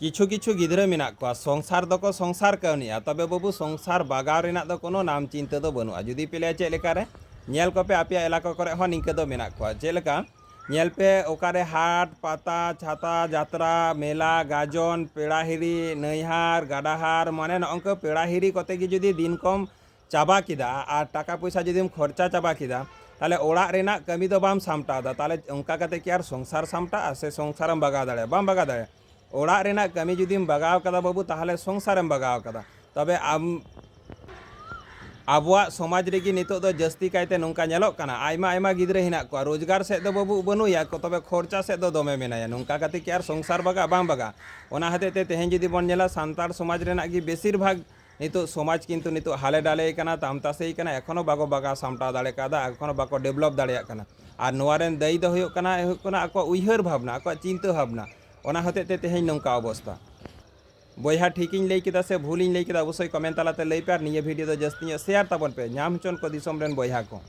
কিছু কিছু গিদ্রা মেনাক কোয়া সংসার দको সংসাर कावनिया तबे बाबू संसार बागाव रेनाक दो कोनो नाम चिंता दो बनुआ जुदी पे लेया चेक लेकारे नेल कोपे आपिया एलाका करे हो निंके दो मेनाक कोआ चेलेका नेल पे ओकारे हाट पाता छाता जात्रा मेला गाजन पेड़ाहिरी नईहार गाडाहार माने नंक पेड़ाहिरी कते कि जुदी दिन कम चाबा किदा आर टाका पैसा जुदीम खर्चा चाबा किदा ताले ओड़ा रेनाक कमी दो बाम सामटादा ताले उनका कते कि यार संसार सामटा से संसारम बागा दाड़े बाम बागा दाड़े ओड़ा रेना कमी जुदीम बागाव कदा बाबू ताहले संसारम बागाव कदा तबे आबुआ समाज रेगी नितो दो जस्ती कायते नोंका नेलोक काना आयमा आयमा गिद्रे हिनाक को रोजगार सेद दो बाबू बनुया को तबे खर्चा सेद दो दमे मेनाया नोंका काते कि यार संसार बागा बाम बागा ओना हतेते तेहें जुदी बन नेला सान्ताड़ समाज रेना गी बेसिर भाग नितो समाज किन्तु नितो हाले डाले काना तामतासेई काना एखोनो बागो बागा सामटा दाड़े कादा एखोनो बाको डेभलप दाड़ेया काना आर नोवारेन दायी दो हुयुग काना आको उयहार भावना आको चिंता भावना ओना हतेते तेहें नोंका अवस्था बयहा ठीकिन लई केदा से भूलिन लई केदा अवश्य कमेंट तालाते लई पे आर निये भिडियो दो जस्ती शेयर ताबन पे नाम हचन को दिसम रेन बयहा को।